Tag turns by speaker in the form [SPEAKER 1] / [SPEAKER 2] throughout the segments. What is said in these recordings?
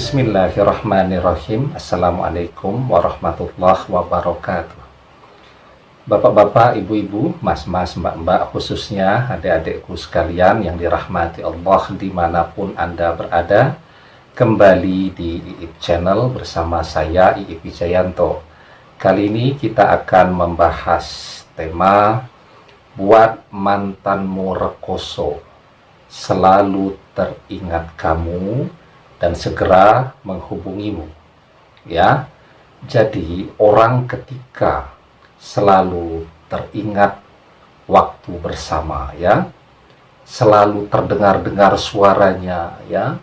[SPEAKER 1] Bismillahirrahmanirrahim. Assalamualaikum warahmatullahi wabarakatuh. Bapak-bapak, ibu-ibu, mas-mas, mbak-mbak, khususnya adik-adikku sekalian yang dirahmati Allah dimanapun Anda berada, kembali di IIP Channel bersama saya IIP Wijayanto. Kali ini kita akan membahas tema buat mantanmu rekoso, selalu teringat kamu dan segera menghubungimu. Ya, jadi orang ketika selalu teringat waktu bersama, ya, selalu terdengar-dengar suaranya, ya,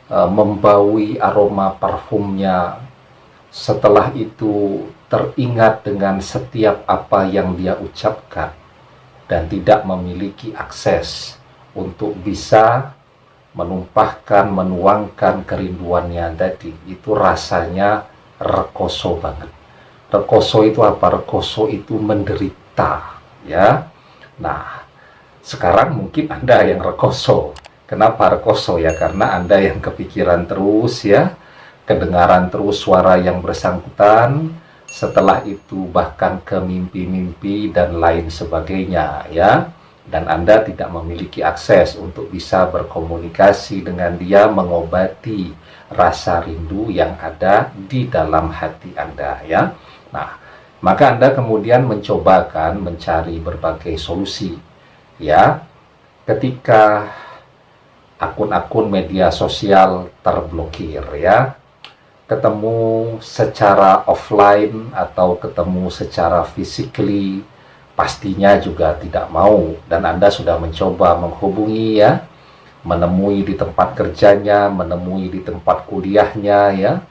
[SPEAKER 1] membaui aroma parfumnya, setelah itu teringat dengan setiap apa yang dia ucapkan dan tidak memiliki akses untuk bisa menumpahkan, menuangkan kerinduannya tadi, itu rasanya rekoso banget. Rekoso itu apa? Rekoso itu menderita, ya. Nah, sekarang mungkin Anda yang rekoso. Kenapa rekoso? Ya karena Anda yang kepikiran terus, ya, kedengaran terus suara yang bersangkutan, setelah itu bahkan ke mimpi-mimpi dan lain sebagainya, ya. Dan Anda tidak memiliki akses untuk bisa berkomunikasi dengan dia, mengobati rasa rindu yang ada di dalam hati Anda, ya. Nah, maka Anda kemudian mencobakan mencari berbagai solusi, ya. Ketika akun-akun media sosial terblokir, ya, ketemu secara offline atau ketemu secara physically, pastinya juga tidak mau, dan Anda sudah mencoba menghubungi, ya, menemui di tempat kerjanya, menemui di tempat kuliahnya, ya,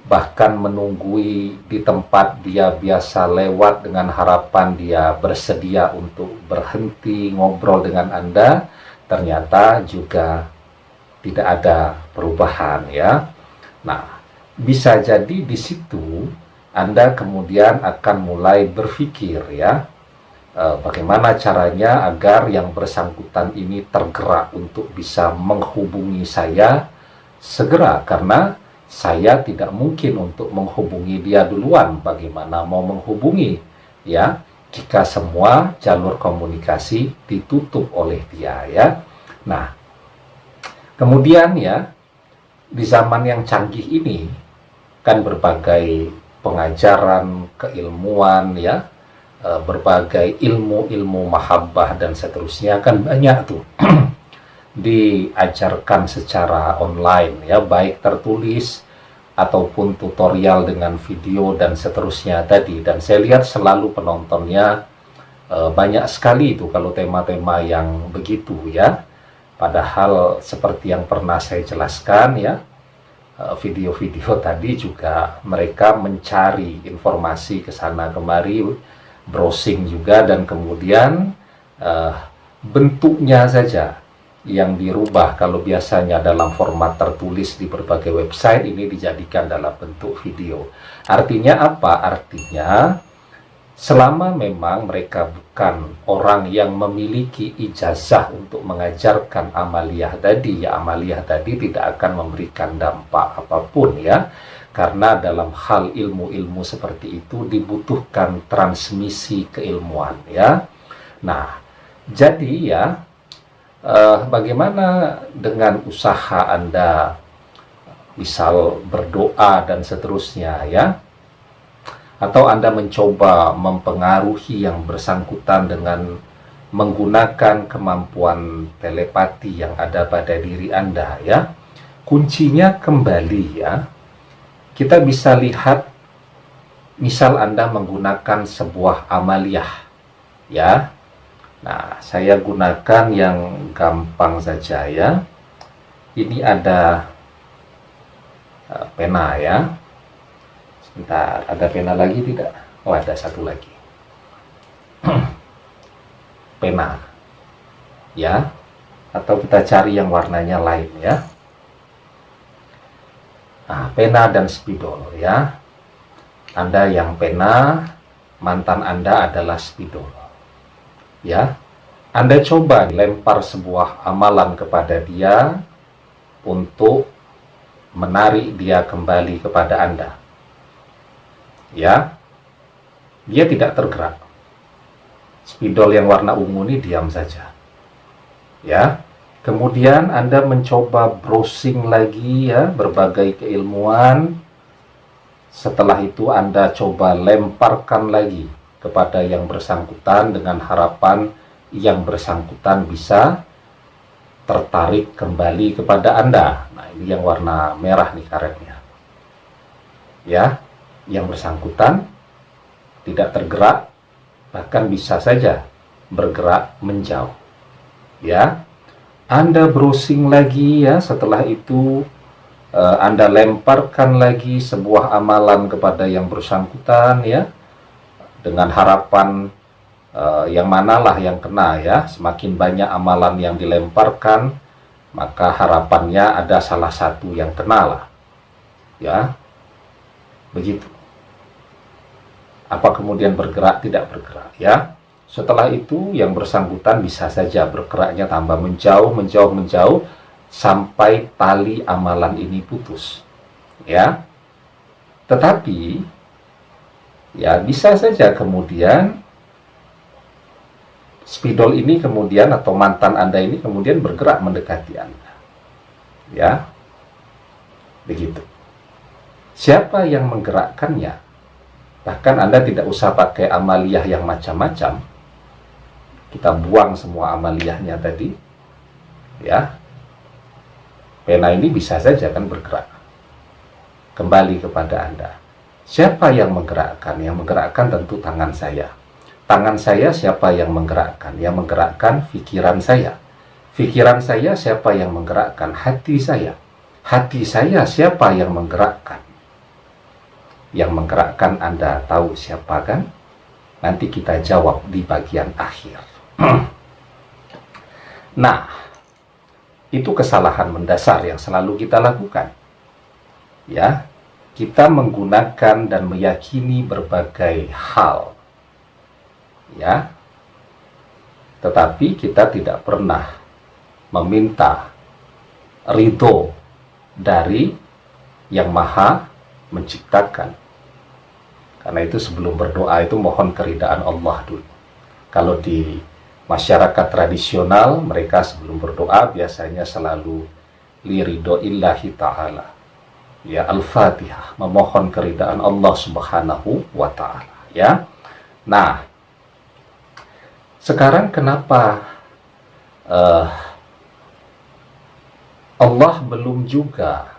[SPEAKER 1] bahkan menunggui di tempat dia biasa lewat dengan harapan dia bersedia untuk berhenti ngobrol dengan Anda, ternyata juga tidak ada perubahan, ya. Nah, bisa jadi di situ Anda kemudian akan mulai berpikir, ya, bagaimana caranya agar yang bersangkutan ini tergerak untuk bisa menghubungi saya segera, karena saya tidak mungkin untuk menghubungi dia duluan. Bagaimana mau menghubungi, ya, jika semua jalur komunikasi ditutup oleh dia, ya. Nah, kemudian, ya, di zaman yang canggih ini kan berbagai pengajaran keilmuan, ya, berbagai ilmu-ilmu mahabbah dan seterusnya kan banyak tuh diajarkan secara online, ya, baik tertulis ataupun tutorial dengan video dan seterusnya tadi. Dan saya lihat selalu penontonnya banyak sekali itu kalau tema-tema yang begitu, ya. Padahal seperti yang pernah saya jelaskan, ya, video-video tadi juga mereka mencari informasi ke sana kemari, browsing juga, dan kemudian bentuknya saja yang dirubah. Kalau biasanya dalam format tertulis di berbagai website, ini dijadikan dalam bentuk video. Artinya apa? Artinya selama memang mereka bukan orang yang memiliki ijazah untuk mengajarkan amaliyah tadi, ya, amaliyah tadi tidak akan memberikan dampak apapun, ya. Karena dalam hal ilmu-ilmu seperti itu dibutuhkan transmisi keilmuan, ya. Nah, jadi, ya, bagaimana dengan usaha Anda, misal berdoa dan seterusnya, ya, atau Anda mencoba mempengaruhi yang bersangkutan dengan menggunakan kemampuan telepati yang ada pada diri Anda, ya. Kuncinya kembali, ya, kita bisa lihat, misal Anda menggunakan sebuah amaliyah, ya. Nah, saya gunakan yang gampang saja, ya. Ini ada pena, ya. Sebentar, ada pena lagi tidak? Oh, ada satu lagi. Pena, ya. Atau kita cari yang warnanya lain, ya. Nah, pena dan spidol, ya. Anda yang pena, mantan Anda adalah spidol, ya. Anda coba lempar sebuah amalan kepada dia untuk menarik dia kembali kepada Anda. Ya, dia tidak tergerak. Spidol yang warna ungu ini diam saja. Ya, kemudian Anda mencoba browsing lagi ya, berbagai keilmuan. Setelah itu Anda coba lemparkan lagi kepada yang bersangkutan dengan harapan yang bersangkutan bisa tertarik kembali kepada Anda. Nah, ini yang warna merah nih karetnya. Ya, yang bersangkutan tidak tergerak, bahkan bisa saja bergerak menjauh. Ya, Anda browsing lagi ya, setelah itu Anda lemparkan lagi sebuah amalan kepada yang bersangkutan ya, dengan harapan yang manalah yang kena ya. Semakin banyak amalan yang dilemparkan, maka harapannya ada salah satu yang kena lah. Ya, begitu. Apa kemudian bergerak? Tidak bergerak ya. Setelah itu yang bersangkutan bisa saja bergeraknya tambah menjauh sampai tali amalan ini putus. Ya. Tetapi ya bisa saja kemudian spidol ini kemudian atau mantan Anda ini kemudian bergerak mendekati Anda. Ya. Begitu. Siapa yang menggerakkannya? Bahkan Anda tidak usah pakai amaliyah yang macam-macam. Kita buang semua amaliyahnya tadi. Ya. Pena ini bisa saja kan bergerak kembali kepada Anda. Siapa yang menggerakkan? Yang menggerakkan tentu tangan saya. Tangan saya siapa yang menggerakkan? Yang menggerakkan pikiran saya. Pikiran saya siapa yang menggerakkan? Hati saya. Hati saya siapa yang menggerakkan? Yang menggerakkan Anda tahu siapa kan? Nanti kita jawab di bagian akhir. Nah, itu kesalahan mendasar yang selalu kita lakukan. Ya, kita menggunakan dan meyakini berbagai hal. Ya. Tetapi kita tidak pernah meminta ridho dari yang Maha Menciptakan. Karena itu sebelum berdoa itu mohon keridaan Allah dulu. Kalau di masyarakat tradisional, mereka sebelum berdoa biasanya selalu liridho illahi ta'ala. Ya, Al-Fatihah, memohon keridaan Allah Subhanahu wa ta'ala. Ya. Nah, sekarang kenapa Allah belum juga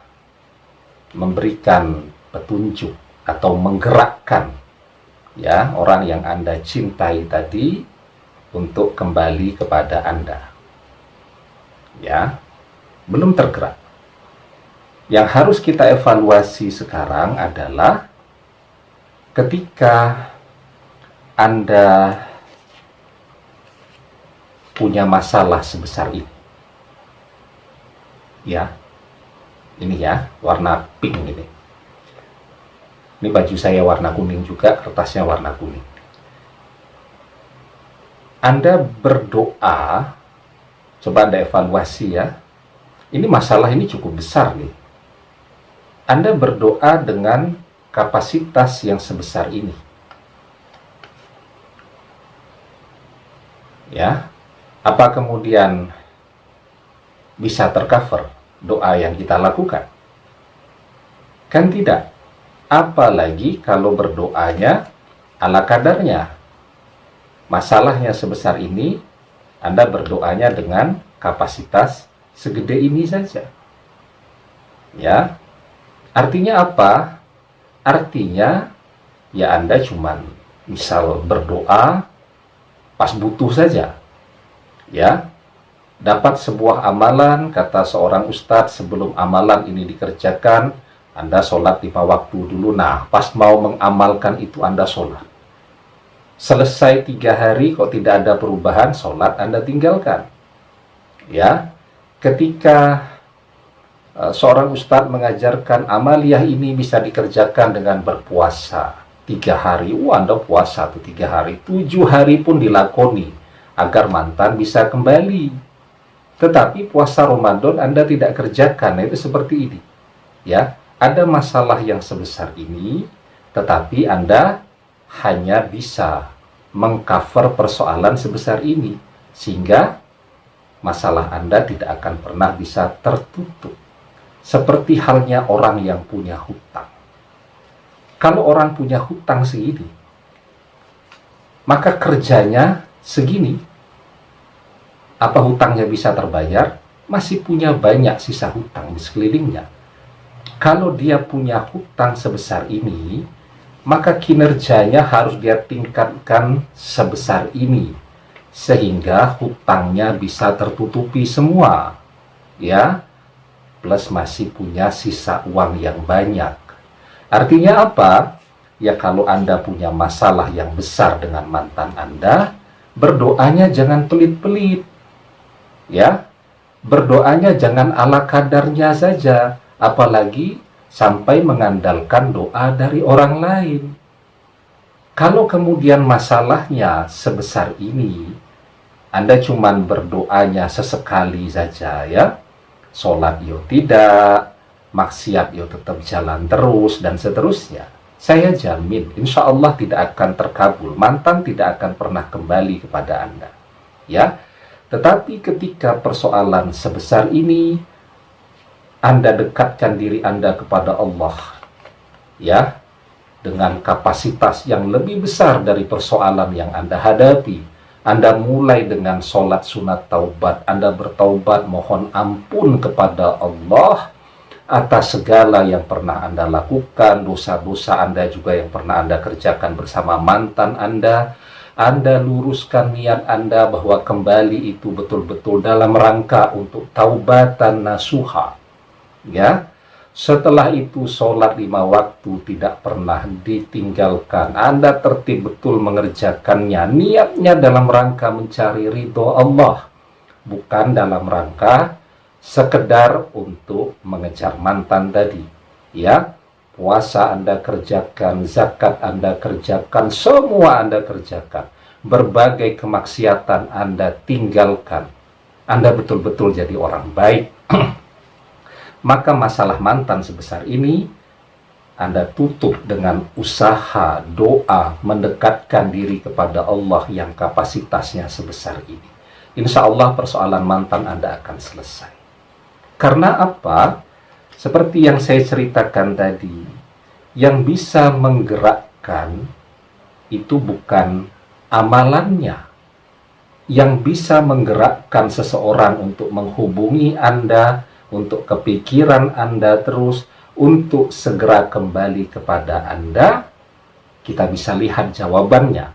[SPEAKER 1] memberikan petunjuk atau menggerakkan ya orang yang Anda cintai tadi untuk kembali kepada Anda? Ya, belum tergerak. Yang harus kita evaluasi sekarang adalah ketika Anda punya masalah sebesar ini. Ya. Ini ya, warna pink ini. Ini baju saya warna kuning juga, kertasnya warna kuning. Anda berdoa, coba Anda evaluasi ya. Ini masalah ini cukup besar nih. Anda berdoa dengan kapasitas yang sebesar ini. Ya. Apa kemudian bisa tercover doa yang kita lakukan? Kan tidak. Apalagi kalau berdoanya ala kadarnya. Masalahnya sebesar ini, Anda berdoanya dengan kapasitas segede ini saja. Ya. Artinya apa? Artinya ya Anda cuman misal berdoa pas butuh saja. Ya. Dapat sebuah amalan, kata seorang ustadz, sebelum amalan ini dikerjakan, Anda sholat 5 waktu dulu. Nah, pas mau mengamalkan itu Anda sholat. Selesai 3 hari kok tidak ada perubahan, sholat Anda tinggalkan. Ya, ketika seorang ustadz mengajarkan amaliyah ini bisa dikerjakan dengan berpuasa 3 hari. Anda puasa tuh 3 hari, 7 hari pun dilakoni agar mantan bisa kembali. Tetapi puasa Ramadan Anda tidak kerjakan. Nah, itu seperti ini. Ya, ada masalah yang sebesar ini, tetapi Anda hanya bisa mengcover persoalan sebesar ini, sehingga masalah Anda tidak akan pernah bisa tertutup. Seperti halnya orang yang punya hutang. Kalau orang punya hutang segini, maka kerjanya segini. Apa hutangnya bisa terbayar? Masih punya banyak sisa hutang di sekelilingnya. Kalau dia punya hutang sebesar ini, maka kinerjanya harus dia tingkatkan sebesar ini, sehingga hutangnya bisa tertutupi semua, ya, plus masih punya sisa uang yang banyak. Artinya apa? Ya, kalau Anda punya masalah yang besar dengan mantan Anda, berdoanya jangan pelit-pelit, ya, berdoanya jangan ala kadarnya saja, apalagi sampai mengandalkan doa dari orang lain. Kalau kemudian masalahnya sebesar ini, Anda cuman berdoanya sesekali saja, ya, sholat yo tidak, maksiat yo tetap jalan terus, dan seterusnya, saya jamin insya Allah tidak akan terkabul, mantan tidak akan pernah kembali kepada Anda, ya. Tetapi ketika persoalan sebesar ini, Anda dekatkan diri Anda kepada Allah, ya, dengan kapasitas yang lebih besar dari persoalan yang Anda hadapi. Anda mulai dengan sholat sunat taubat, Anda bertaubat mohon ampun kepada Allah atas segala yang pernah Anda lakukan, dosa-dosa Anda juga yang pernah Anda kerjakan bersama mantan Anda. Anda luruskan niat Anda bahwa kembali itu betul-betul dalam rangka untuk taubatan nasuha, ya. Setelah itu sholat 5 waktu tidak pernah ditinggalkan. Anda tertib betul mengerjakannya. Niatnya dalam rangka mencari ridho Allah, bukan dalam rangka sekedar untuk mengejar mantan tadi, ya. Puasa Anda kerjakan, zakat Anda kerjakan, semua Anda kerjakan. Berbagai kemaksiatan Anda tinggalkan. Anda betul-betul jadi orang baik. Maka masalah mantan sebesar ini Anda tutup dengan usaha, doa, mendekatkan diri kepada Allah yang kapasitasnya sebesar ini. Insya Allah persoalan mantan Anda akan selesai. Karena apa? Seperti yang saya ceritakan tadi, yang bisa menggerakkan itu bukan amalannya. Yang bisa menggerakkan seseorang untuk menghubungi Anda, untuk kepikiran Anda terus, untuk segera kembali kepada Anda, kita bisa lihat jawabannya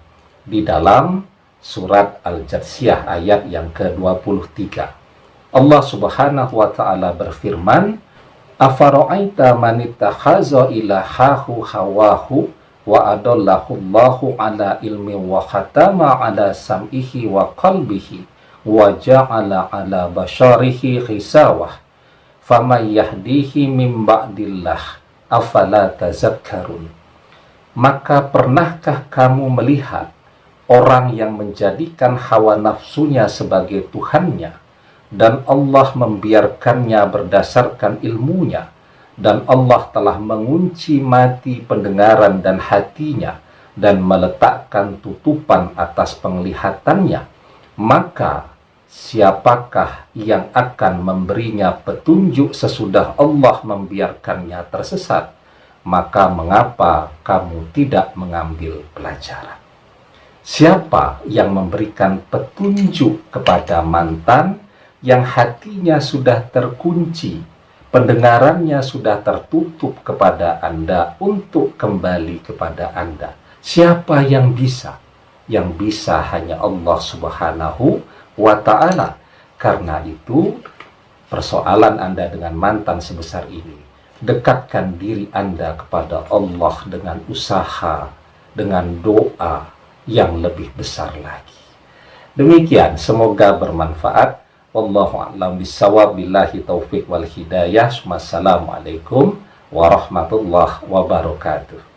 [SPEAKER 1] di dalam surat Al-Jathiyah ayat yang ke-23. Allah Subhanahu wa Ta'ala berfirman, "Afara'aita man ittakhaza ilahahu hawahu wa adallahu Allahu ala ilmi wa khatama ala sam'ihi wa qalbihi wa ja'ala ala basyarihi khisawah faman yahdihi min ba'dillah afala tazakkarun." Maka pernahkah kamu melihat orang yang menjadikan hawa nafsunya sebagai Tuhannya, dan Allah membiarkannya berdasarkan ilmunya, dan Allah telah mengunci mati pendengaran dan hatinya, dan meletakkan tutupan atas penglihatannya, maka siapakah yang akan memberinya petunjuk sesudah Allah membiarkannya tersesat? Maka mengapa kamu tidak mengambil pelajaran? Siapa yang memberikan petunjuk kepada mantan yang hatinya sudah terkunci, pendengarannya sudah tertutup kepada Anda untuk kembali kepada Anda? Siapa yang bisa? Yang bisa hanya Allah Subhanahu wa Ta'ala. Karena itu, persoalan Anda dengan mantan sebesar ini, dekatkan diri Anda kepada Allah dengan usaha, dengan doa yang lebih besar lagi. Demikian, semoga bermanfaat. Wallahu a'lam bishawab, billahi taufiq wal hidayah. Wassalamualaikum warahmatullahi wabarakatuh.